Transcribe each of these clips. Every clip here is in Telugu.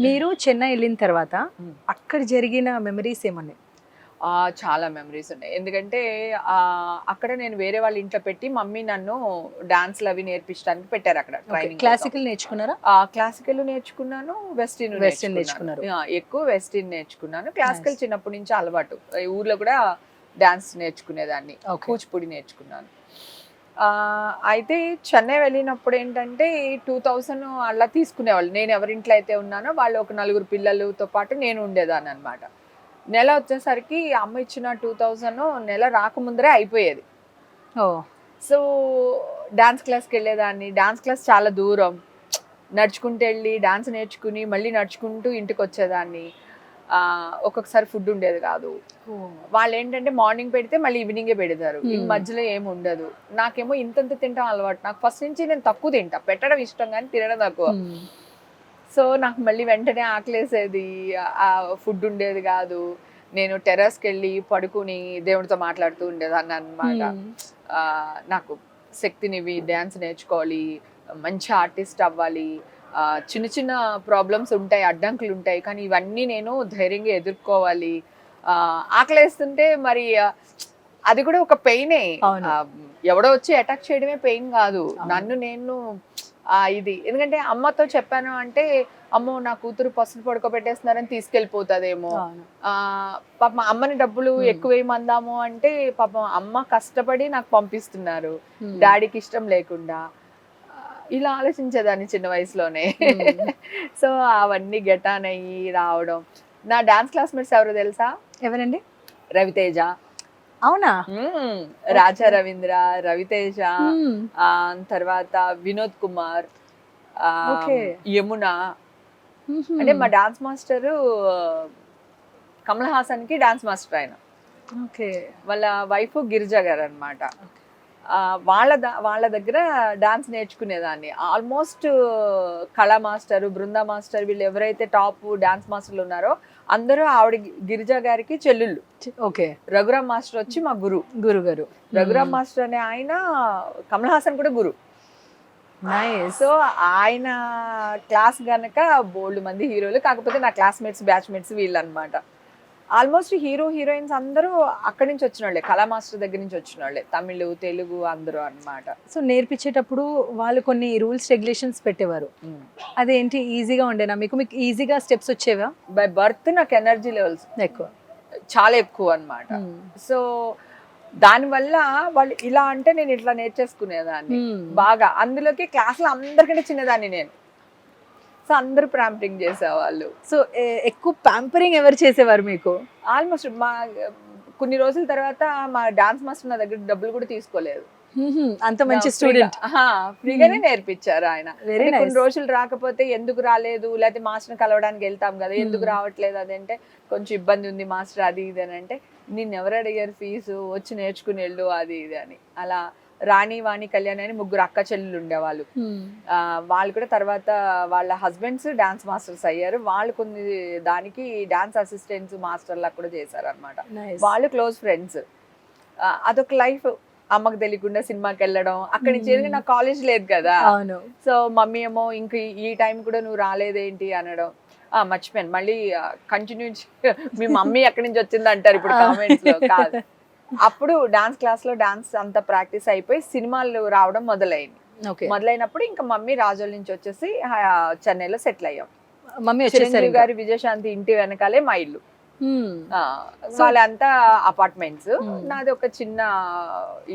మీరు చెన్నై వెళ్ళిన తర్వాత అక్కడ జరిగిన మెమరీస్ ఏమన్నాయి? చాలా మెమరీస్ ఉన్నాయి. ఎందుకంటే అక్కడ నేను వేరే వాళ్ళ ఇంట్లో పెట్టి మమ్మీ నన్ను డాన్స్‌లు అవి నేర్పించడానికి పెట్టారు అక్కడ ట్రైనింగ్. క్లాసికల్ నేర్చుకున్నారా? క్లాసికల్ నేర్చుకున్నాను, వెస్టర్న్ నేర్చుకున్నారు. ఎక్కువ వెస్టర్న్ నేర్చుకున్నాను. క్లాసికల్ చిన్నప్పటి నుంచి అలవాటు. ఈ ఊర్లో కూడా డాన్స్ నేర్చుకునేదాన్ని. కూచిపూడి నేర్చుకున్నాను. అయితే చెన్నై వెళ్ళినప్పుడు ఏంటంటే 2000 అలా తీసుకునేవాళ్ళు. నేను ఎవరింట్లో అయితే ఉన్నానో వాళ్ళు ఒక నలుగురు పిల్లలతో పాటు నేను ఉండేదాన్ని అనమాట. నెల వచ్చేసరికి అమ్మ ఇచ్చిన 2000 నెల రాకముందరే అయిపోయేది. సో డాన్స్ క్లాస్కి వెళ్ళేదాన్ని. డాన్స్ క్లాస్ చాలా దూరం, నడుచుకుంటూ వెళ్ళి డాన్స్ నేర్చుకుని మళ్ళీ నడుచుకుంటూ ఇంటికి వచ్చేదాన్ని. ఒక్కొక్కసారి ఫుడ్ ఉండేది కాదు. వాళ్ళు ఏంటంటే మార్నింగ్ పెడితే మళ్ళీ ఈవినింగే పెడతారు. ఈ మధ్యలో ఏమి ఉండదు. నాకేమో ఇంతంత తింటాం అలవాటు. నాకు ఫస్ట్ నుంచి నేను తక్కువ తింటా, పెట్టడం ఇష్టం కానీ తినడం తక్కువ. సో నాకు మళ్ళీ వెంటనే ఆకలేసేది, ఫుడ్ ఉండేది కాదు. నేను టెర్రస్కి వెళ్ళి పడుకుని దేవుడితో మాట్లాడుతూ ఉండేదాన్ని అనమాట. నాకు శక్తినివి, డ్యాన్స్ నేర్చుకోవాలి, మంచి ఆర్టిస్ట్ అవ్వాలి. చిన్న చిన్న ప్రాబ్లమ్స్ ఉంటాయి, అడ్డంకులు ఉంటాయి, కానీ ఇవన్నీ నేను ధైర్యంగా ఎదుర్కోవాలి. ఆకలేస్తుంటే మరి అది కూడా ఒక పెయినే. ఎవడో వచ్చి అటాక్ చేయడమే పెయిన్ కాదు, నన్ను నేను ఇది. ఎందుకంటే అమ్మతో చెప్పాను అంటే అమ్మో నా కూతురు పసుపు పడుకోబెట్టేస్తున్నారని తీసుకెళ్ళిపోతుందేమో. పాపం అమ్మని డబ్బులు ఎక్కువేయమందాము అంటే పాపం అమ్మ కష్టపడి నాకు పంపిస్తున్నారు, డాడీకి ఇష్టం లేకుండా. ఇలా ఆలోచించేదాన్ని చిన్న వయసులోనే. సో అవన్నీ గెటాన్ అయ్యి రావడం. నా డాన్స్ క్లాస్మేట్స్ ఎవరో తెలుసా? ఎవరండి? రవితేజ. అవునా? రాజా రవీంద్ర, రవితేజ, తర్వాత వినోద్ కుమార్, యమున. అంటే మా డాన్స్ మాస్టరు కమల్ హాసన్ కి డాన్స్ మాస్టర్ ఆయన. వాళ్ళ వైఫ్ గిరిజ గారు అనమాట. వాళ్ళ దగ్గర డాన్స్ నేర్చుకునేదాన్ని. ఆల్మోస్ట్ కళా మాస్టర్, బృందా మాస్టర్, వీళ్ళు ఎవరైతే టాప్ డాన్స్ మాస్టర్లు ఉన్నారో అందరూ ఆవిడ గిరిజ గారికి చెల్లెళ్ళు. రఘురామ్ మాస్టర్ వచ్చి మా గురుగారు. రఘురామ్ మాస్టర్ అనే ఆయన కమల్ హాసన్ కూడా గురు. సో ఆయన క్లాస్ గనక బోల్డ్ మంది హీరోలు. కాకపోతే నా క్లాస్మేట్స్, బ్యాచ్మేట్స్ వీళ్ళు అనమాట. ఆల్మోస్ట్ హీరో హీరోయిన్స్ అందరూ అక్కడి నుంచి వచ్చిన వాళ్ళే, కళా మాస్టర్ దగ్గర నుంచి వచ్చిన వాళ్ళే, తమిళ్, తెలుగు అందరూ అన్నమాట. సో నేర్పించేటప్పుడు వాళ్ళు కొన్ని రూల్స్, రెగ్యులేషన్స్ పెట్టేవారు. అదేంటి ఈజీగా ఉండేనా మీకు? మీకు ఈజీగా స్టెప్స్ వచ్చేవా? బై బర్త్ నాకు ఎనర్జీ లెవెల్స్ చాలా ఎక్కువ అన్నమాట. సో దానివల్ల వాళ్ళు ఇలా అంటే నేను ఇట్లా నేర్చేసుకునేదాన్ని బాగా. అందులోకి క్లాస్లో అందరికంటే చిన్నదాన్ని నేను. సో అందరూ ప్యాంపరింగ్ చేసేవాళ్ళు. సో ఎక్కువ ప్యాంపరింగ్ ఎవరు చేసేవారు మీకు? ఆల్మోస్ట్ మా కొన్ని రోజుల తర్వాత మా డాన్స్ మాస్టర్ నా దగ్గర డబ్బులు కూడా తీసుకోలేదు. అంత మంచి స్టూడెంట్, ఫ్రీగానే నేర్పించారు ఆయన. కొన్ని రోజులు రాకపోతే ఎందుకు రాలేదు, లేకపోతే మాస్టర్ కలవడానికి వెళ్తాం కదా, ఎందుకు రావట్లేదు అదంటే కొంచెం ఇబ్బంది ఉంది మాస్టర్ అది ఇది అని అంటే, నిన్ను ఎవరు అడిగారు ఫీజు, వచ్చి నేర్చుకుని వెళ్ళు అది ఇది అని. అలా రాణి, వాణి, కళ్యాణి అని ముగ్గురు అక్క చెల్లెలు ఉండేవాళ్ళు. వాళ్ళు కూడా తర్వాత వాళ్ళ హస్బెండ్స్ డాన్స్ మాస్టర్స్ అయ్యారు. వాళ్ళు కొన్ని దానికి డాన్స్ అసిస్టెంట్స్, మాస్టర్లా కూడా చేశారు అనమాట. వాళ్ళు క్లోజ్ ఫ్రెండ్స్. అదొక లైఫ్. అమ్మకు తెలియకుండా సినిమాకి వెళ్ళడం. అక్కడి నుంచి ఎందుకంటే నాకు కాలేజ్ లేదు కదా, సో మమ్మీ ఏమో ఇంక ఈ టైం కూడా నువ్వు రాలేదేంటి అనడం. మర్చిపోయాను, మళ్ళీ కంటిన్యూ మీ మమ్మీ ఎక్కడి నుంచి వచ్చింది అంటారు ఇప్పుడు కామెంట్స్ లో. కాదు, అప్పుడు డాన్స్ క్లాస్ లో డాన్స్ అంతా ప్రాక్టీస్ అయిపోయి సినిమాలు రావడం మొదలైంది. మొదలైనప్పుడు ఇంకా మమ్మీ రాజోల్ నుంచి వచ్చేసి చెన్నైలో సెటిల్ అయ్యాం. మమ్మీ చిరంజీవి గారి విజయశాంతి ఇంటి వెనకాలే మా ఇల్లు. వాళ్ళంతా అపార్ట్మెంట్స్, నాది ఒక చిన్న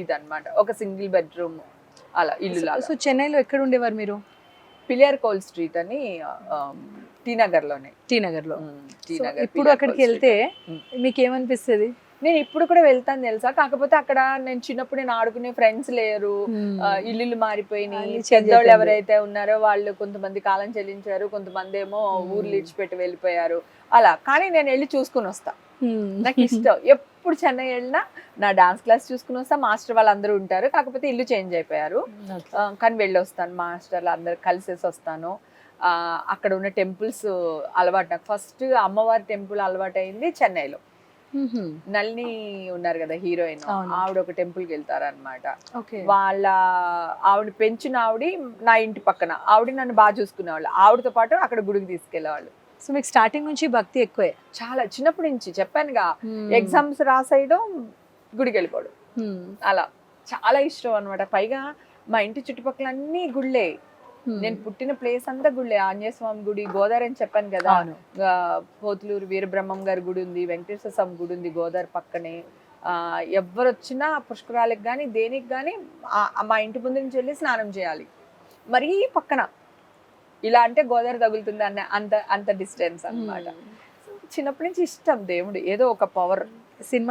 ఇదన్నమాట, ఒక సింగిల్ బెడ్రూమ్ అలా ఇల్లు. సో చెన్నైలో ఎక్కడ ఉండేవారు మీరు? పిలియర్ కోల్ స్ట్రీట్ అని టీ నగర్ లోనే. ఇప్పుడు అక్కడికి వెళ్తే మీకు ఏమనిపిస్తుంది? నేను ఇప్పుడు కూడా వెళ్తాను తెలుసా, కాకపోతే అక్కడ నేను చిన్నప్పుడు నేను ఆడుకునే ఫ్రెండ్స్ లేరు, ఇల్లు మారిపోయినాయి. పెద్దోళ్ళు ఎవరైతే ఉన్నారో వాళ్ళు కొంతమంది కాలం చెల్లించారు, కొంతమంది ఏమో ఊర్లు ఇడిచిపెట్టి వెళ్ళిపోయారు అలా. కానీ నేను వెళ్ళి చూసుకుని వస్తా, నాకు ఇష్టం. ఎప్పుడు చెన్నై వెళ్ళినా నా డాన్స్ క్లాస్ చూసుకుని వస్తా. మాస్టర్ వాళ్ళందరూ ఉంటారు, కాకపోతే ఇల్లు చేంజ్ అయిపోయారు, కానీ వెళ్ళి వస్తాను. మాస్టర్లు అందరు కలిసేసి వస్తాను. అక్కడ ఉన్న టెంపుల్స్ అలవాటు నాకు. ఫస్ట్ అమ్మవారి టెంపుల్ అలవాటు అయింది చెన్నైలో. నళిని ఉన్నారు కదా హీరోయిన్, ఆవిడ ఒక టెంపుల్ కి వెళ్తారనమాట. వాళ్ళ ఆవిడ పెంచిన ఆవిడ నా ఇంటి పక్కన, ఆవిడ నన్ను బాగా చూసుకునేవాళ్ళు. ఆవిడతో పాటు అక్కడ గుడికి తీసుకెళ్లేవాళ్ళు. సో మీకు స్టార్టింగ్ నుంచి భక్తి ఎక్కువే. చాలా చిన్నప్పటి నుంచి చెప్పానుగా, ఎగ్జామ్స్ రాసేయడం, గుడికి వెళ్ళిపోవడం, అలా చాలా ఇష్టం అనమాట. పైగా మా ఇంటి చుట్టుపక్కల అన్ని గుళ్ళే, నేను పుట్టిన ప్లేస్ అంతా గుళ్ళే. ఆంజనేయ స్వామి గుడి, గోదావరి అని చెప్పాను కదా, పోతులూరు వీరబ్రహ్మం గారి గుడి ఉంది, వెంకటేశ్వర స్వామి గుడి ఉంది గోదావరి పక్కనే. ఎవరు వచ్చినా పుష్కరాలకు కానీ దేనికి కానీ మా ఇంటి ముందు నుంచి వెళ్ళి స్నానం చేయాలి. మరీ పక్కన, ఇలా అంటే గోదావరి తగులుతుంది అన్న అంత డిస్టెన్స్ అన్నమాట. చిన్నప్పటి నుంచి ఇష్టం దేవుడు, ఏదో ఒక పవర్. సినిమా